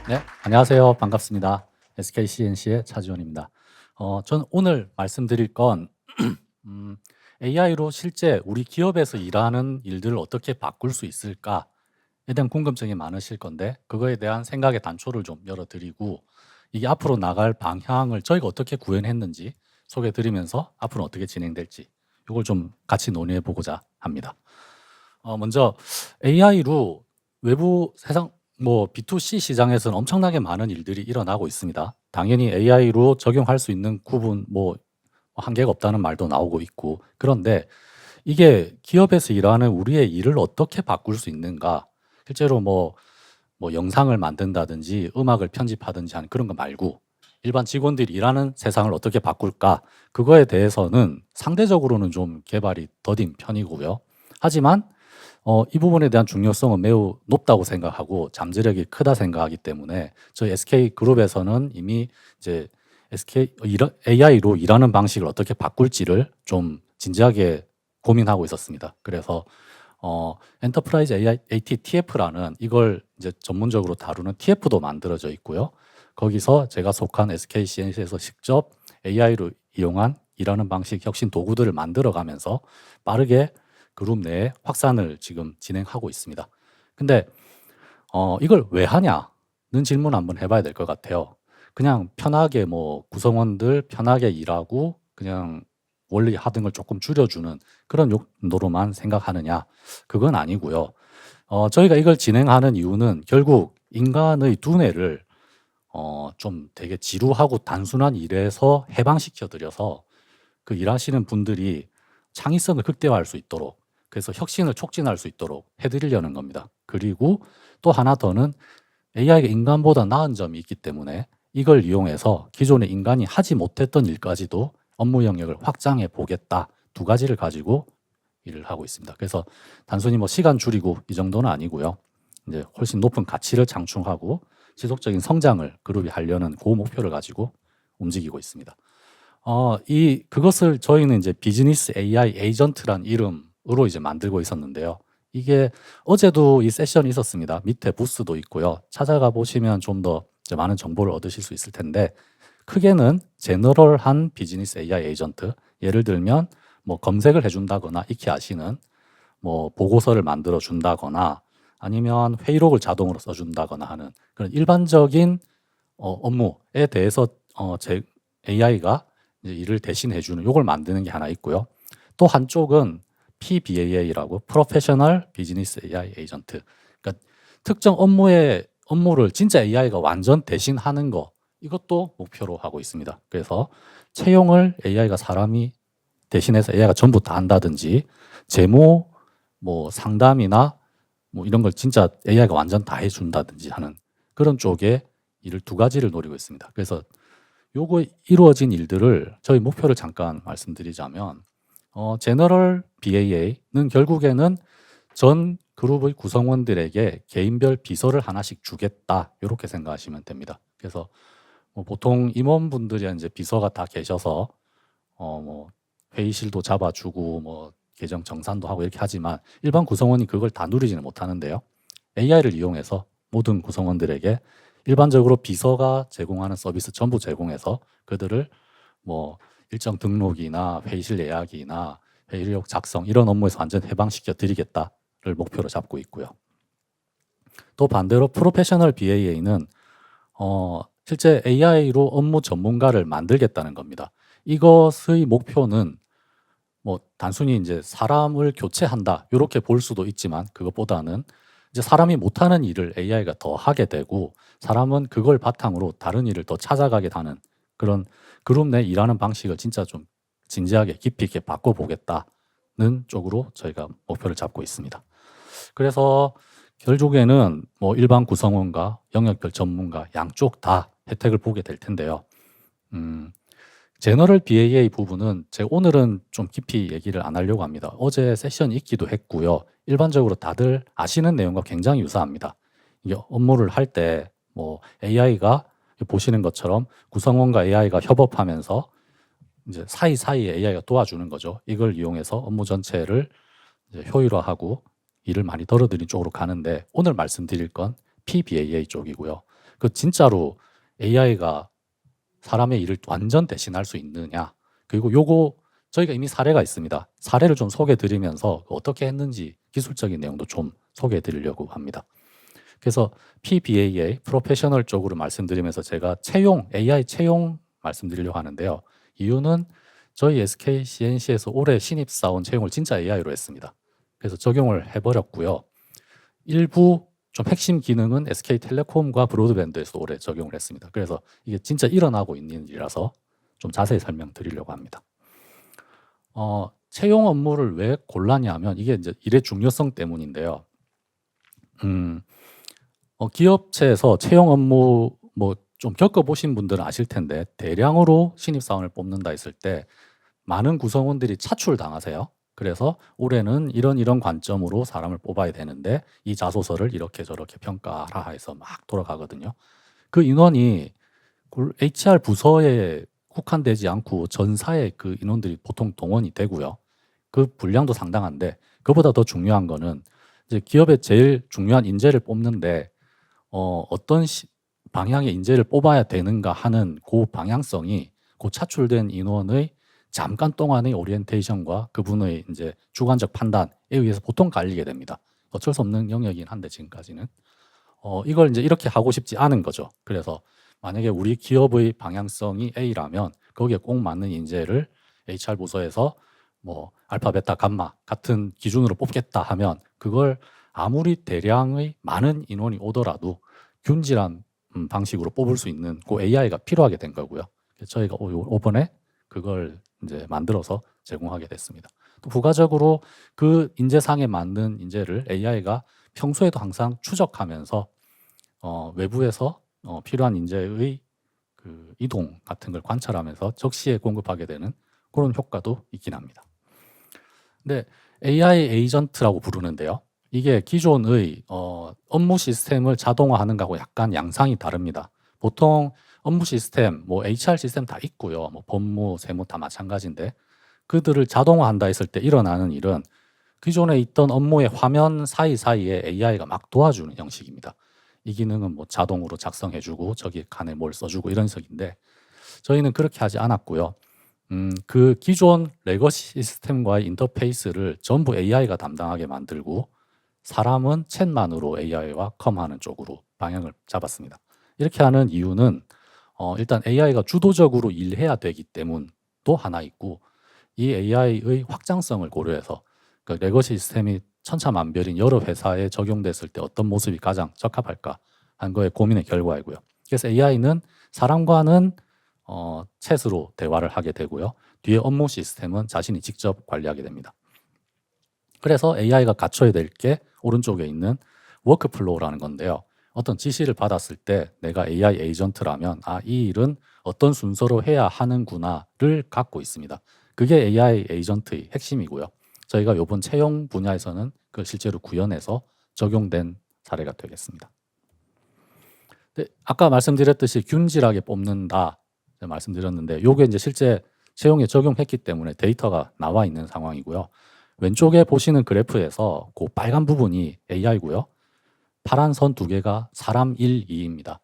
네, 안녕하세요. 반갑습니다. SKCNC의 차지원입니다. 전 오늘 말씀드릴 건 음, AI로 실제 우리 기업에서 일하는 일들을 어떻게 바꿀 수 있을까에 대한 궁금증이 많으실 건데 그거에 대한 생각의 단초를 좀 열어드리고 이게 앞으로 나갈 방향을 저희가 어떻게 구현했는지 소개해드리면서 앞으로 어떻게 진행될지 이걸 좀 같이 논의해 보고자 합니다. 먼저 AI로 외부 세상 B2C 시장에서는 엄청나게 많은 일들이 일어나고 있습니다. 당연히 AI로 적용할 수 있는 구분 한계가 없다는 말도 나오고 있고 그런데 이게 기업에서 일하는 우리의 일을 어떻게 바꿀 수 있는가? 실제로 영상을 만든다든지 음악을 편집하든지 하는 그런 거 말고 일반 직원들이 일하는 세상을 어떻게 바꿀까? 그거에 대해서는 상대적으로는 좀 개발이 더딘 편이고요. 하지만 이 부분에 대한 중요성은 매우 높다고 생각하고 잠재력이 크다 생각하기 때문에 저희 SK그룹에서는 이미 이제 AI로 일하는 방식을 어떻게 바꿀지를 좀 진지하게 고민하고 있었습니다. 그래서 엔터프라이즈 AI ATTF라는 이걸 이제 전문적으로 다루는 TF도 만들어져 있고요. 거기서 제가 속한 SKCNC에서 직접 AI로 이용한 일하는 방식 혁신 도구들을 만들어 가면서 빠르게 그룹 내에 확산을 지금 진행하고 있습니다. 근데 이걸 왜 하냐는 질문 한번 해봐야 될 것 같아요. 그냥 편하게 구성원들 편하게 일하고 그냥 원래 하던 걸 조금 줄여주는 그런 용도로만 생각하느냐? 그건 아니고요. 저희가 이걸 진행하는 이유는 결국 인간의 두뇌를 좀 되게 지루하고 단순한 일에서 해방시켜 드려서 그 일하시는 분들이 창의성을 극대화할 수 있도록 그래서 혁신을 촉진할 수 있도록 해드리려는 겁니다. 그리고 또 하나 더는 AI가 인간보다 나은 점이 있기 때문에 이걸 이용해서 기존의 인간이 하지 못했던 일까지도 업무 영역을 확장해 보겠다. 두 가지를 가지고 일을 하고 있습니다. 그래서 단순히 시간 줄이고 이 정도는 아니고요. 이제 훨씬 높은 가치를 창출하고 지속적인 성장을 그룹이 하려는 그 목표를 가지고 움직이고 있습니다. 그것을 저희는 이제 비즈니스 AI 에이전트란 이름으로 이제 만들고 있었는데요. 이게 어제도 이 세션이 있었습니다. 밑에 부스도 있고요. 찾아가 보시면 좀 더 많은 정보를 얻으실 수 있을 텐데, 크게는 제너럴한 비즈니스 AI 에이전트. 예를 들면, 검색을 해준다거나, 익히 아시는, 보고서를 만들어 준다거나, 아니면 회의록을 자동으로 써준다거나 하는 그런 일반적인 업무에 대해서 AI가 일을 대신해 주는 요걸 만드는 게 하나 있고요. 또 한쪽은 PBAA라고 프로페셔널 비즈니스 AI 에이전트. 그러니까 특정 업무를 진짜 AI가 완전 대신하는 거 이것도 목표로 하고 있습니다. 그래서 채용을 AI가 사람이 대신해서 AI가 전부 다 한다든지 재무 상담이나 이런 걸 진짜 AI가 완전 다 해준다든지 하는 그런 쪽에 일을 두 가지를 노리고 있습니다. 그래서 요거 이루어진 일들을 저희 목표를 잠깐 말씀드리자면 제너럴 BAA는 결국에는 전 그룹의 구성원들에게 개인별 비서를 하나씩 주겠다 이렇게 생각하시면 됩니다. 그래서 보통 임원분들이 이제 비서가 다 계셔서 회의실도 잡아주고 계정 정산도 하고 이렇게 하지만 일반 구성원이 그걸 다 누리지는 못하는데요. AI를 이용해서 모든 구성원들에게 일반적으로 비서가 제공하는 서비스 전부 제공해서 그들을 일정 등록이나 회의실 예약이나 회의록 작성 이런 업무에서 완전 해방시켜 드리겠다를 목표로 잡고 있고요. 또 반대로 프로페셔널 BAA는 실제 AI로 업무 전문가를 만들겠다는 겁니다. 이것의 목표는 단순히 이제 사람을 교체한다 이렇게 볼 수도 있지만 그것보다는 이제 사람이 못하는 일을 AI가 더 하게 되고 사람은 그걸 바탕으로 다른 일을 더 찾아가게 하는 그런 그룹 내 일하는 방식을 진짜 좀 진지하게 깊이 있게 바꿔보겠다는 쪽으로 저희가 목표를 잡고 있습니다. 그래서 결국에는 일반 구성원과 영역별 전문가 양쪽 다 혜택을 보게 될 텐데요. 제너럴 BAA 부분은 제가 오늘은 좀 깊이 얘기를 안 하려고 합니다. 어제 세션이 있기도 했고요. 일반적으로 다들 아시는 내용과 굉장히 유사합니다. 이게 업무를 할 때 AI가 보시는 것처럼 구성원과 AI가 협업하면서 이제 사이사이에 AI가 도와주는 거죠. 이걸 이용해서 업무 전체를 이제 효율화하고 일을 많이 덜어드린 쪽으로 가는데 오늘 말씀드릴 건 PBAA 쪽이고요. 그 진짜로 AI가 사람의 일을 완전 대신할 수 있느냐. 그리고 요거 저희가 이미 사례가 있습니다. 사례를 좀 소개해 드리면서 어떻게 했는지 기술적인 내용도 좀 소개해 드리려고 합니다. 그래서 PBAA, 프로페셔널 쪽으로 말씀드리면서 제가 AI 채용 말씀드리려고 하는데요. 이유는 저희 SK CNC에서 올해 신입사원 채용을 진짜 AI로 했습니다. 그래서 적용을 해버렸고요. 일부 좀 핵심 기능은 SK텔레콤과 브로드밴드에서 올해 적용을 했습니다. 그래서 이게 진짜 일어나고 있는 일이라서 좀 자세히 설명드리려고 합니다. 채용 업무를 왜 골랐냐면 이게 이제 일의 중요성 때문인데요. 기업체에서 채용 업무 뭐 좀 겪어보신 분들은 아실 텐데 대량으로 신입사원을 뽑는다 했을 때 많은 구성원들이 차출당하세요. 그래서 올해는 이런 관점으로 사람을 뽑아야 되는데 이 자소서를 이렇게 저렇게 평가하라 해서 막 돌아가거든요. 그 인원이 HR 부서에 국한되지 않고 전사의 그 인원들이 보통 동원이 되고요. 그 분량도 상당한데 그보다 더 중요한 거는 이제 기업의 제일 중요한 인재를 뽑는데 어떤 방향의 인재를 뽑아야 되는가 하는 그 방향성이 그 차출된 인원의 잠깐 동안의 오리엔테이션과 그분의 이제 주관적 판단에 의해서 보통 갈리게 됩니다. 어쩔 수 없는 영역이긴 한데 지금까지는 이걸 이제 이렇게 하고 싶지 않은 거죠. 그래서 만약에 우리 기업의 방향성이 A라면 거기에 꼭 맞는 인재를 HR 부서에서 뭐 알파, 베타, 감마 같은 기준으로 뽑겠다 하면 그걸 아무리 대량의 많은 인원이 오더라도 균질한 방식으로 뽑을 수 있는 그 AI가 필요하게 된 거고요. 그래서 저희가 이번에 그걸 이제 만들어서 제공하게 됐습니다. 또 부가적으로 그 인재상에 맞는 인재를 AI가 평소에도 항상 추적하면서 외부에서 필요한 인재의 그 이동 같은 걸 관찰하면서 적시에 공급하게 되는 그런 효과도 있긴 합니다. 근데 AI 에이전트라고 부르는데요. 이게 기존의 업무 시스템을 자동화하는 거하고 약간 양상이 다릅니다. 보통 업무 시스템, 뭐 HR 시스템 다 있고요. 뭐 법무, 세무 다 마찬가지인데 그들을 자동화한다 했을 때 일어나는 일은 기존에 있던 업무의 화면 사이사이에 AI가 막 도와주는 형식입니다. 이 기능은 뭐 자동으로 작성해주고 저기 칸에 뭘 써주고 이런 식인데 저희는 그렇게 하지 않았고요. 그 기존 레거시 시스템과의 인터페이스를 전부 AI가 담당하게 만들고 사람은 챗만으로 AI와 컴하는 쪽으로 방향을 잡았습니다. 이렇게 하는 이유는 일단 AI가 주도적으로 일해야 되기 때문도 하나 있고 이 AI의 확장성을 고려해서 그 레거시 시스템이 천차만별인 여러 회사에 적용됐을 때 어떤 모습이 가장 적합할까 한 거에 고민의 결과이고요. 그래서 AI는 사람과는 챗으로 대화를 하게 되고요. 뒤에 업무 시스템은 자신이 직접 관리하게 됩니다. 그래서 AI가 갖춰야 될 게 오른쪽에 있는 워크플로우라는 건데요. 어떤 지시를 받았을 때 내가 AI 에이전트라면 이 일은 어떤 순서로 해야 하는구나를 갖고 있습니다. 그게 AI 에이전트의 핵심이고요. 저희가 이번 채용 분야에서는 그 실제로 구현해서 적용된 사례가 되겠습니다. 아까 말씀드렸듯이 균질하게 뽑는다 말씀드렸는데 이게 이제 실제 채용에 적용했기 때문에 데이터가 나와 있는 상황이고요. 왼쪽에 보시는 그래프에서 그 빨간 부분이 AI고요. 파란 선 두 개가 사람 1, 2입니다.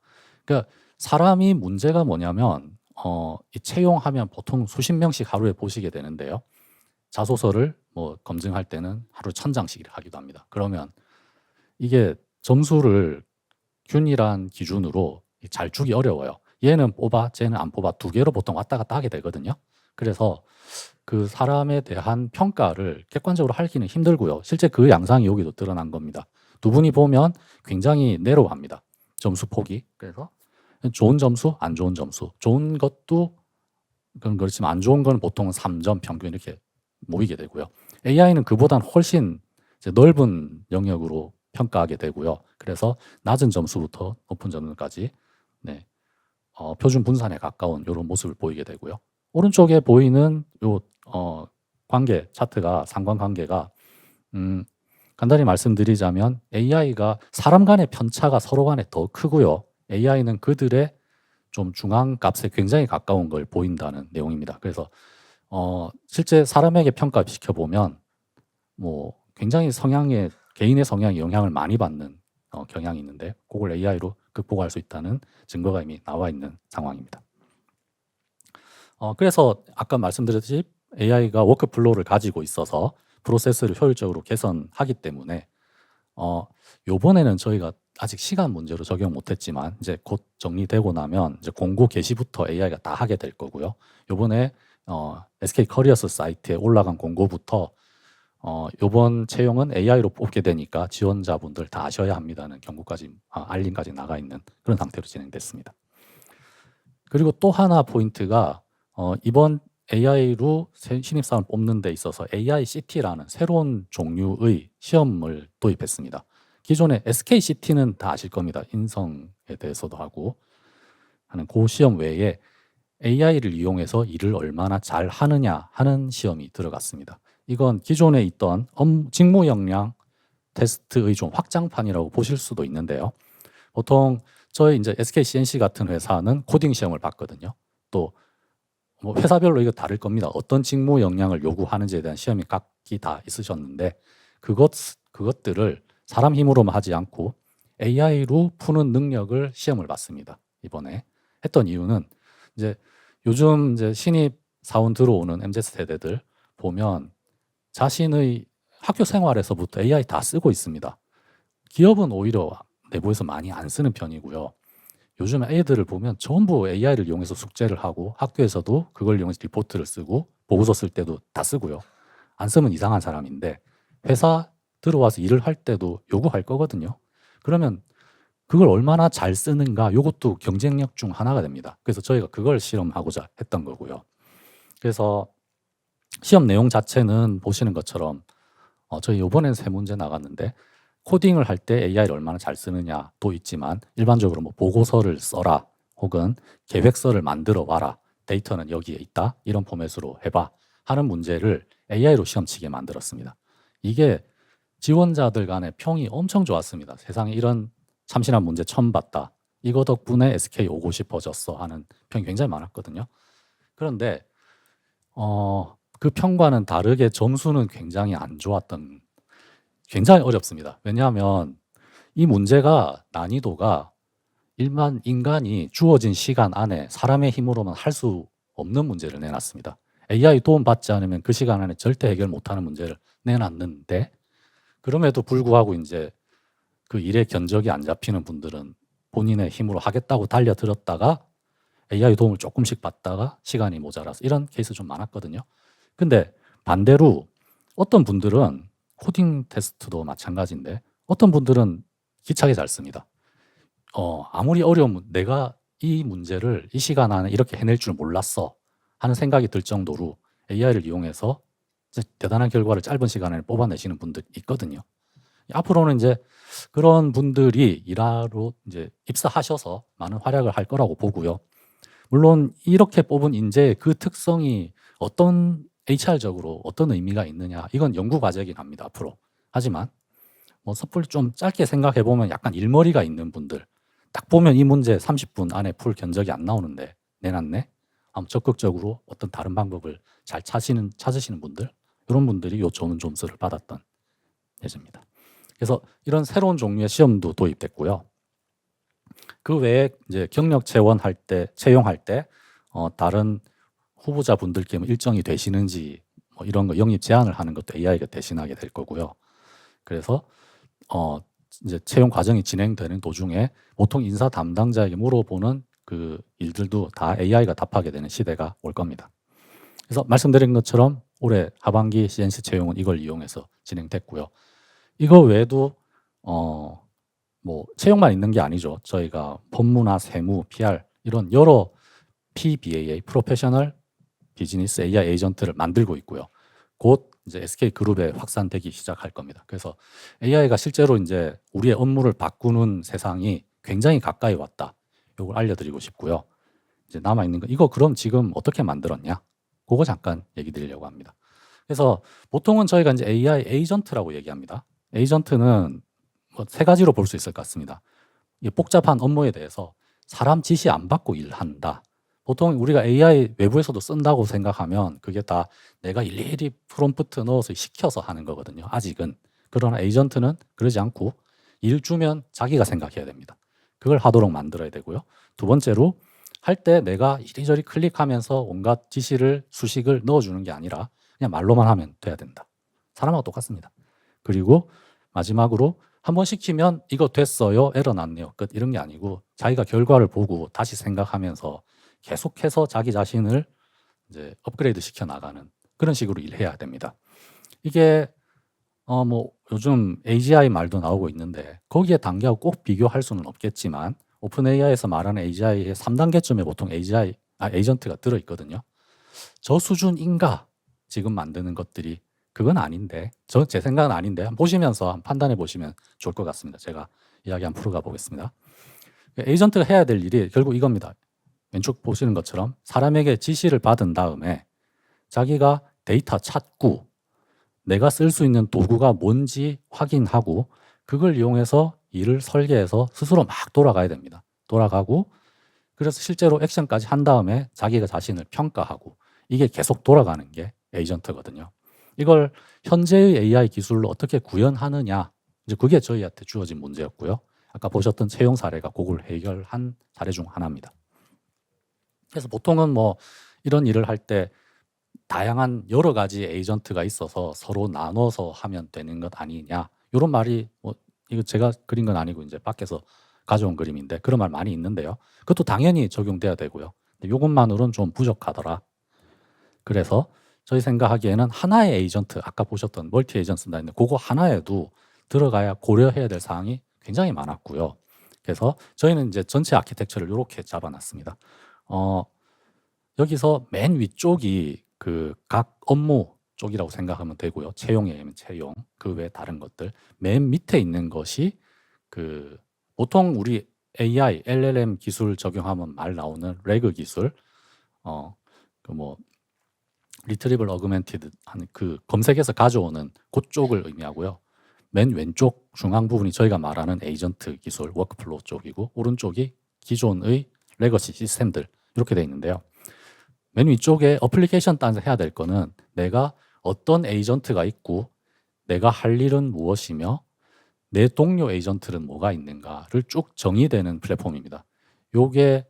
그러니까 사람이 문제가 뭐냐면 이 채용하면 보통 수십 명씩 하루에 보시게 되는데요. 자소서를 뭐 검증할 때는 하루 1000장씩 하기도 합니다. 그러면 이게 점수를 균일한 기준으로 잘 주기 어려워요. 얘는 뽑아, 쟤는 안 뽑아 두 개로 보통 왔다 갔다 하게 되거든요. 그래서 그 사람에 대한 평가를 객관적으로 하기는 힘들고요. 실제 그 양상이 여기도 드러난 겁니다. 두 분이 보면 굉장히 내로합니다. 점수 폭이. 그래서 좋은 점수, 안 좋은 점수. 좋은 것도 그건 그렇지만 안 좋은 건 보통 3점 평균 이렇게 모이게 되고요. AI는 그보다는 훨씬 이제 넓은 영역으로 평가하게 되고요. 그래서 낮은 점수부터 높은 점수까지 표준 분산에 가까운 이런 모습을 보이게 되고요. 오른쪽에 보이는 요 관계 차트가 상관관계가 간단히 말씀드리자면 AI가 사람 간의 편차가 서로 간에 더 크고요. AI는 그들의 좀 중앙값에 굉장히 가까운 걸 보인다는 내용입니다. 그래서 실제 사람에게 평가시켜 보면 뭐 굉장히 개인의 성향에 영향을 많이 받는 경향이 있는데 그걸 AI로 극복할 수 있다는 증거가 이미 나와 있는 상황입니다. 그래서 아까 말씀드렸듯이 AI가 워크플로우를 가지고 있어서 프로세스를 효율적으로 개선하기 때문에 요번에는 저희가 아직 시간 문제로 적용 못했지만 이제 곧 정리되고 나면 이제 공고 게시부터 AI가 다 하게 될 거고요. 요번에 SK 커리어스 사이트에 올라간 공고부터 요번 채용은 AI로 뽑게 되니까 지원자분들 다 아셔야 합니다는 경고까지 알림까지 나가 있는 그런 상태로 진행됐습니다. 그리고 또 하나 포인트가 이번 AI로 신입사원을 뽑는 데 있어서 AICT라는 새로운 종류의 시험을 도입했습니다. 기존에 SKCT는 다 아실 겁니다. 인성에 대해서도 하고 하는 그 시험 외에 AI를 이용해서 일을 얼마나 잘 하느냐 하는 시험이 들어갔습니다. 이건 기존에 있던 직무 역량 테스트의 좀 확장판이라고 보실 수도 있는데요. 보통 저희 이제 SKCNC 같은 회사는 코딩 시험을 봤거든요. 또 뭐 회사별로 이거 다를 겁니다. 어떤 직무 역량을 요구하는지에 대한 시험이 각기 다 있으셨는데 그것들을 사람 힘으로만 하지 않고 AI로 푸는 능력을 시험을 봤습니다. 이번에 했던 이유는 이제 요즘 이제 신입 사원 들어오는 MZ 세대들 보면 자신의 학교 생활에서부터 AI 다 쓰고 있습니다. 기업은 오히려 내부에서 많이 안 쓰는 편이고요. 요즘 애들을 보면 전부 AI를 이용해서 숙제를 하고 학교에서도 그걸 이용해서 리포트를 쓰고 보고서 쓸 때도 다 쓰고요. 안 쓰면 이상한 사람인데 회사 들어와서 일을 할 때도 요구할 거거든요. 그러면 그걸 얼마나 잘 쓰는가 요것도 경쟁력 중 하나가 됩니다. 그래서 저희가 그걸 실험하고자 했던 거고요. 그래서 시험 내용 자체는 보시는 것처럼 저희 이번엔 3문제 나갔는데 코딩을 할 때 AI를 얼마나 잘 쓰느냐도 있지만 일반적으로 뭐 보고서를 써라 혹은 계획서를 만들어 와라 데이터는 여기에 있다 이런 포맷으로 해봐 하는 문제를 AI로 시험치게 만들었습니다. 이게 지원자들 간의 평이 엄청 좋았습니다. 세상에 이런 참신한 문제 처음 봤다. 이거 덕분에 SK 오고 싶어졌어 하는 평이 굉장히 많았거든요. 그런데 그 평과는 다르게 점수는 굉장히 안 좋았던 굉장히 어렵습니다. 왜냐하면 이 문제가 난이도가 일반 인간이 주어진 시간 안에 사람의 힘으로만 할 수 없는 문제를 내놨습니다. AI 도움 받지 않으면 그 시간 안에 절대 해결 못하는 문제를 내놨는데 그럼에도 불구하고 이제 그 일에 견적이 안 잡히는 분들은 본인의 힘으로 하겠다고 달려들었다가 AI 도움을 조금씩 받다가 시간이 모자라서 이런 케이스 좀 많았거든요. 근데 반대로 어떤 분들은 코딩 테스트도 마찬가지인데 어떤 분들은 기차게 잘 씁니다. 아무리 어려운 내가 이 문제를 이 시간 안에 이렇게 해낼 줄 몰랐어 하는 생각이 들 정도로 AI를 이용해서 대단한 결과를 짧은 시간에 뽑아내시는 분들 있거든요. 앞으로는 이제 그런 분들이 일하러 이제 입사하셔서 많은 활약을 할 거라고 보고요. 물론 이렇게 뽑은 인재의 그 특성이 어떤 HR적으로 어떤 의미가 있느냐 이건 연구 과제이긴 합니다. 앞으로. 하지만 뭐 섣불리 좀 짧게 생각해 보면 약간 일머리가 있는 분들 딱 보면 이 문제 30분 안에 풀 견적이 안 나오는데 내놨네. 적극적으로 어떤 다른 방법을 잘 찾으시는 분들 이런 분들이 요 좋은 점수를 받았던 예제입니다. 그래서 이런 새로운 종류의 시험도 도입됐고요. 그 외에 이제 경력 채용할 때 다른 후보자분들께 뭐 일정이 되시는지 뭐 이런 거 영입 제한을 하는 것도 AI가 대신하게 될 거고요. 그래서 이제 채용 과정이 진행되는 도중에 보통 인사 담당자에게 물어보는 그 일들도 다 AI가 답하게 되는 시대가 올 겁니다. 그래서 말씀드린 것처럼 올해 하반기 CNC 채용은 이걸 이용해서 진행됐고요. 이거 외에도 뭐 채용만 있는 게 아니죠. 저희가 법무나 세무, PR 이런 여러 PBAA 프로페셔널 비즈니스 AI 에이전트를 만들고 있고요. 곧 이제 SK그룹에 확산되기 시작할 겁니다. 그래서 AI가 실제로 이제 우리의 업무를 바꾸는 세상이 굉장히 가까이 왔다. 이걸 알려드리고 싶고요. 이제 남아 있는 거 이거 그럼 지금 어떻게 만들었냐? 그거 잠깐 얘기 드리려고 합니다. 그래서 보통은 저희가 이제 AI 에이전트라고 얘기합니다. 에이전트는 뭐 3가지로 볼 수 있을 것 같습니다. 이 복잡한 업무에 대해서 사람 지시 안 받고 일한다. 보통 우리가 AI 외부에서도 쓴다고 생각하면 그게 다 내가 일일이 프롬프트 넣어서 시켜서 하는 거거든요. 아직은. 그러나 에이전트는 그러지 않고 일 주면 자기가 생각해야 됩니다. 그걸 하도록 만들어야 되고요. 두 번째로 할 때 내가 이리저리 클릭하면서 온갖 지시를 수식을 넣어주는 게 아니라 그냥 말로만 하면 돼야 된다. 사람하고 똑같습니다. 그리고 마지막으로 한번 시키면 이거 됐어요, 에러 났네요, 끝, 이런 게 아니고 자기가 결과를 보고 다시 생각하면서 계속해서 자기 자신을 이제 업그레이드 시켜 나가는 그런 식으로 일해야 됩니다. 이게 뭐 요즘 AGI 말도 나오고 있는데 거기에 단계하고 꼭 비교할 수는 없겠지만 오픈 AI에서 말하는 AGI의 3단계쯤에 보통 에이전트가 들어있거든요. 저 수준인가 지금 만드는 것들이 그건 아닌데 제 생각은 아닌데 한번 보시면서 한번 판단해 보시면 좋을 것 같습니다. 제가 이야기 한번 풀어가 보겠습니다. 에이전트가 해야 될 일이 결국 이겁니다. 왼쪽 보시는 것처럼 사람에게 지시를 받은 다음에 자기가 데이터 찾고 내가 쓸 수 있는 도구가 뭔지 확인하고 그걸 이용해서 일을 설계해서 스스로 막 돌아가야 됩니다. 돌아가고 그래서 실제로 액션까지 한 다음에 자기가 자신을 평가하고 이게 계속 돌아가는 게 에이전트거든요. 이걸 현재의 AI 기술로 어떻게 구현하느냐, 이제 그게 저희한테 주어진 문제였고요. 아까 보셨던 채용 사례가 그걸 해결한 사례 중 하나입니다. 그래서 보통은 뭐 이런 일을 할 때 다양한 여러 가지 에이전트가 있어서 서로 나눠서 하면 되는 것 아니냐, 이런 말이 뭐 이거 제가 그린 건 아니고 이제 밖에서 가져온 그림인데 그런 말 많이 있는데요. 그것도 당연히 적용돼야 되고요. 근데 이것만으로는 좀 부족하더라. 그래서 저희 생각하기에는 하나의 에이전트, 아까 보셨던 멀티 에이전트 쓴다 했는데 그거 하나에도 들어가야 고려해야 될 사항이 굉장히 많았고요. 그래서 저희는 이제 전체 아키텍처를 이렇게 잡아놨습니다. 여기서 맨 위쪽이 그 각 업무 쪽이라고 생각하면 되고요. 채용이면 채용, 그 외 다른 것들. 맨 밑에 있는 것이 그 보통 우리 AI, LLM 기술 적용하면 말 나오는 레그 기술, 그 뭐 리트리블 어그멘티드 하는 그 검색해서 가져오는 그쪽을 의미하고요. 맨 왼쪽 중앙 부분이 저희가 말하는 에이전트 기술, 워크플로우 쪽이고 오른쪽이 기존의 레거시 시스템들 이렇게 돼 있는데요. 맨 위쪽에 어플리케이션 단에서 해야 될 거는 내가 어떤 에이전트가 있고 내가 할 일은 무엇이며 내 동료 에이전트는 뭐가 있는가를 쭉 정의되는 플랫폼입니다. 요게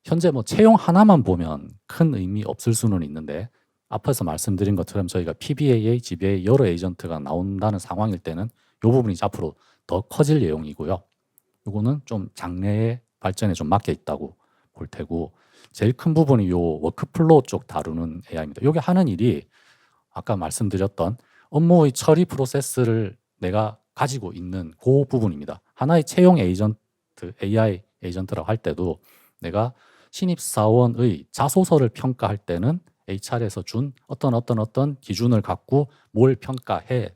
현재 뭐 채용 하나만 보면 큰 의미 없을 수는 있는데 앞에서 말씀드린 것처럼 저희가 PBAA, GBA 여러 에이전트가 나온다는 상황일 때는 이 부분이 앞으로 더 커질 내용이고요. 요거는 좀 장래의 발전에 좀 맡겨 있다고 볼 테고 제일 큰 부분이 요 워크플로우 쪽 다루는 AI입니다. 요게 하는 일이 아까 말씀드렸던 업무의 처리 프로세스를 내가 가지고 있는 그 부분입니다. 하나의 채용 에이전트, AI 에이전트라고 할 때도 내가 신입사원의 자소서를 평가할 때는 HR에서 준 어떤 기준을 갖고 뭘 평가해,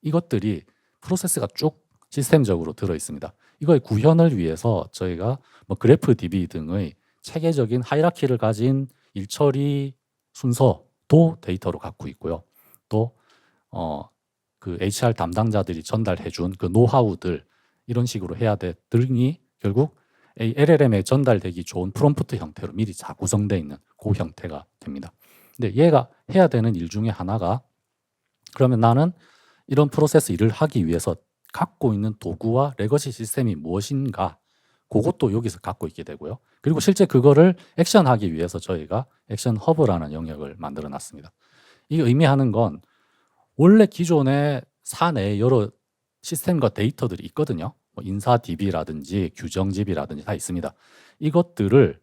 이것들이 프로세스가 쭉 시스템적으로 들어 있습니다. 이거의 구현을 위해서 저희가 뭐 그래프 DB 등의 체계적인 하이라키를 가진 일처리 순서도 데이터로 갖고 있고요. 또 그 HR 담당자들이 전달해 준 그 노하우들 이런 식으로 해야 돼 등이 결국 LLM에 전달되기 좋은 프롬프트 형태로 미리 다 구성되어 있는 그 형태가 됩니다. 근데 얘가 해야 되는 일 중에 하나가, 그러면 나는 이런 프로세스 일을 하기 위해서 갖고 있는 도구와 레거시 시스템이 무엇인가, 그것도 여기서 갖고 있게 되고요. 그리고 실제 그거를 액션하기 위해서 저희가 액션 허브라는 영역을 만들어 놨습니다. 이게 의미하는 건 원래 기존의 사내에 여러 시스템과 데이터들이 있거든요. 뭐 인사 DB라든지 규정 DB라든지 다 있습니다. 이것들을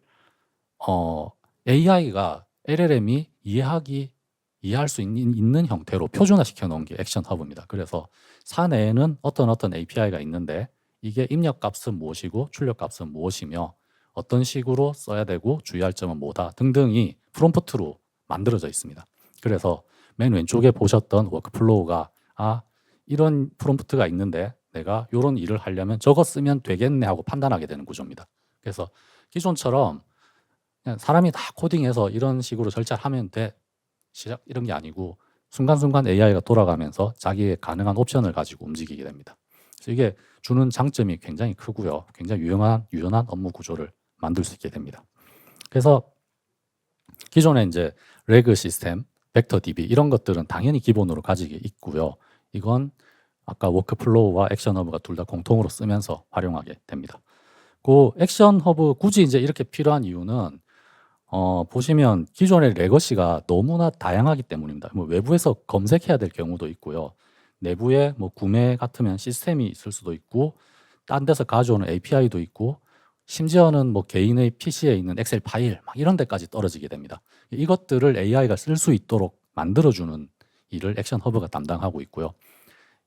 AI가 LLM이 이해할 수 있는 형태로 표준화시켜 놓은 게 액션 허브입니다. 그래서 사내에는 어떤 API가 있는데 이게 입력 값은 무엇이고 출력 값은 무엇이며 어떤 식으로 써야 되고 주의할 점은 뭐다 등등이 프롬프트로 만들어져 있습니다. 그래서 맨 왼쪽에 보셨던 워크플로우가 이런 프롬프트가 있는데 내가 이런 일을 하려면 저거 쓰면 되겠네 하고 판단하게 되는 구조입니다. 그래서 기존처럼 그냥 사람이 다 코딩해서 이런 식으로 절차하면 돼 시작 이런 게 아니고 순간순간 AI가 돌아가면서 자기의 가능한 옵션을 가지고 움직이게 됩니다. 그래서 이게 주는 장점이 굉장히 크고요. 굉장히 유연한 업무 구조를 만들 수 있게 됩니다. 그래서 기존에 이제 레그 시스템, 벡터 DB 이런 것들은 당연히 기본으로 가지게 있고요. 이건 아까 워크플로우와 액션 허브가 둘 다 공통으로 쓰면서 활용하게 됩니다. 그 액션 허브 굳이 이제 이렇게 필요한 이유는 보시면 기존의 레거시가 너무나 다양하기 때문입니다. 뭐 외부에서 검색해야 될 경우도 있고요. 내부에 뭐 구매 같으면 시스템이 있을 수도 있고, 딴 데서 가져오는 API도 있고, 심지어는 뭐 개인의 PC에 있는 엑셀 파일 막 이런 데까지 떨어지게 됩니다. 이것들을 AI가 쓸 수 있도록 만들어주는 일을 액션 허브가 담당하고 있고요.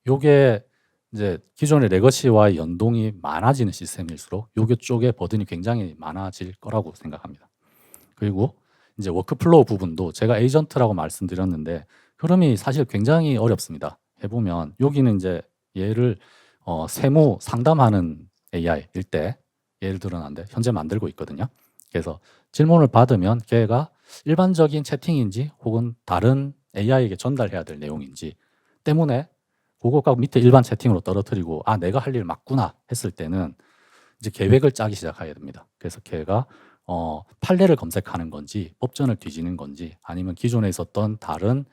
요게 이제 기존의 레거시와의 연동이 많아지는 시스템일수록 요게 쪽에 버든이 굉장히 많아질 거라고 생각합니다. 그리고 이제 워크플로우 부분도 제가 에이전트라고 말씀드렸는데 흐름이 사실 굉장히 어렵습니다. 해보면 여기는 이제 얘를 세무 상담하는 AI일 때 예를 들어놨는데 현재 만들고 있거든요. 그래서 질문을 받으면 걔가 일반적인 채팅인지 혹은 다른 AI에게 전달해야 될 내용인지 때문에 그거가 밑에 일반 채팅으로 떨어뜨리고 아 내가 할 일 맞구나 했을 때는 이제 계획을 짜기 시작해야 됩니다. 그래서 걔가 판례를 검색하는 건지 법전을 뒤지는 건지 아니면 기존에 있었던 다른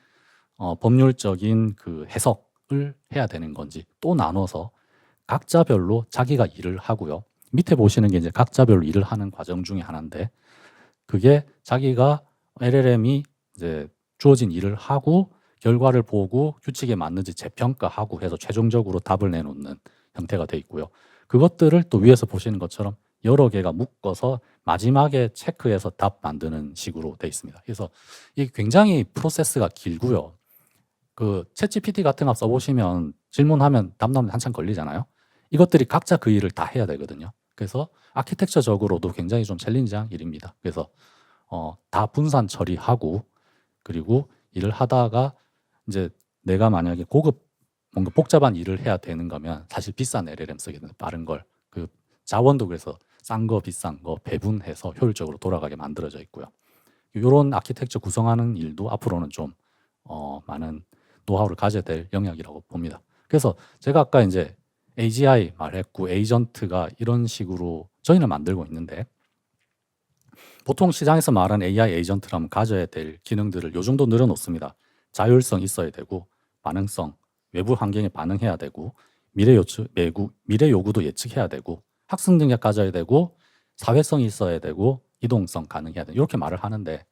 법률적인 그 해석을 해야 되는 건지 또 나눠서 각자별로 자기가 일을 하고요. 밑에 보시는 게 이제 각자별로 일을 하는 과정 중에 하나인데 그게 자기가 LLM이 이제 주어진 일을 하고 결과를 보고 규칙에 맞는지 재평가하고 해서 최종적으로 답을 내놓는 형태가 돼 있고요. 그것들을 또 위에서 보시는 것처럼 여러 개가 묶어서 마지막에 체크해서 답 만드는 식으로 돼 있습니다. 그래서 이게 굉장히 프로세스가 길고요. 그 챗GPT 같은 거 써보시면 질문하면 답 나오면 한참 걸리잖아요. 이것들이 각자 그 일을 다 해야 되거든요. 그래서 아키텍처적으로도 굉장히 좀 챌린지한 일입니다. 그래서 다 분산 처리하고 그리고 일을 하다가 이제 내가 만약에 고급 뭔가 복잡한 일을 해야 되는 거면 사실 비싼 LLM 쓰게 되는 빠른 걸 그 자원도 그래서 싼 거 비싼 거 배분해서 효율적으로 돌아가게 만들어져 있고요. 이런 아키텍처 구성하는 일도 앞으로는 좀 많은 노하우를 가져야 될 영역이라고 봅니다. 그래서 제가 아까 이제 AGI 말했고 에이전트가 이런 식으로 저희는 만들고 있는데 보통 시장에서 말하는 AI 에이전트라면 가져야 될 기능들을 요 정도 늘어놓습니다. 자율성 있어야 되고 반응성, 외부 환경에 반응해야 되고 미래 요구도 예측해야 되고 학습 능력 가져야 되고 사회성이 있어야 되고 이동성 가능해야 되고 이렇게 말을 하는데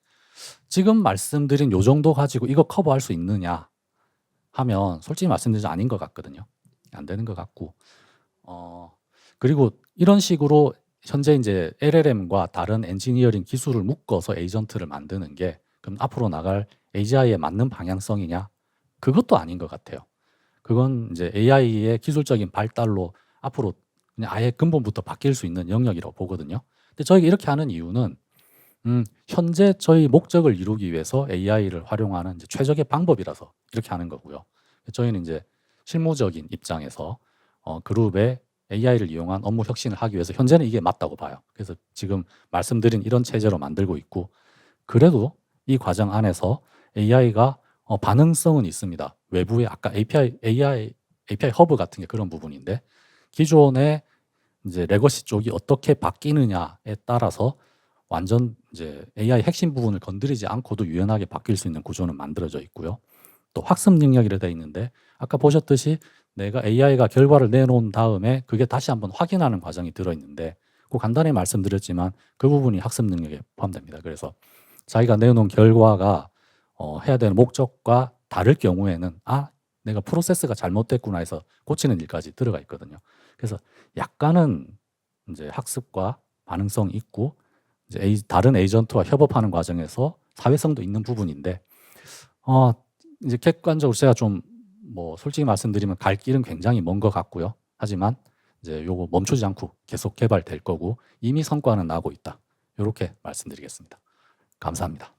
지금 말씀드린 요 정도 가지고 이거 커버할 수 있느냐 하면 솔직히 말씀드리면 아닌 것 같거든요. 안 되는 것 같고 그리고 이런 식으로 현재 이제 LLM과 다른 엔지니어링 기술을 묶어서 에이전트를 만드는 게 그럼 앞으로 나갈 AGI에 맞는 방향성이냐? 그것도 아닌 것 같아요. 그건 이제 AI의 기술적인 발달로 앞으로 그냥 아예 근본부터 바뀔 수 있는 영역이라고 보거든요. 근데 저희가 이렇게 하는 이유는 현재 저희 목적을 이루기 위해서 AI를 활용하는 이제 최적의 방법이라서 이렇게 하는 거고요. 저희는 이제 실무적인 입장에서 그룹에 AI를 이용한 업무 혁신을 하기 위해서 현재는 이게 맞다고 봐요. 그래서 지금 말씀드린 이런 체제로 만들고 있고 그래도 이 과정 안에서 AI가 반응성은 있습니다. 외부에 아까 API 허브 같은 게 그런 부분인데 기존의 이제 레거시 쪽이 어떻게 바뀌느냐에 따라서 완전 이제 AI 핵심 부분을 건드리지 않고도 유연하게 바뀔 수 있는 구조는 만들어져 있고요. 또 학습 능력이라 되어 있는데 아까 보셨듯이 내가 AI가 결과를 내놓은 다음에 그게 다시 한번 확인하는 과정이 들어있는데 그 간단히 말씀드렸지만 그 부분이 학습 능력에 포함됩니다. 그래서 자기가 내놓은 결과가 해야 되는 목적과 다를 경우에는 내가 프로세스가 잘못됐구나 해서 고치는 일까지 들어가 있거든요. 그래서 약간은 이제 학습과 반응성 있고 이제 다른 에이전트와 협업하는 과정에서 사회성도 있는 부분인데 이제 객관적으로 제가 좀 뭐 솔직히 말씀드리면 갈 길은 굉장히 먼 것 같고요. 하지만 이제 요거 멈추지 않고 계속 개발될 거고 이미 성과는 나고 있다. 이렇게 말씀드리겠습니다. 감사합니다.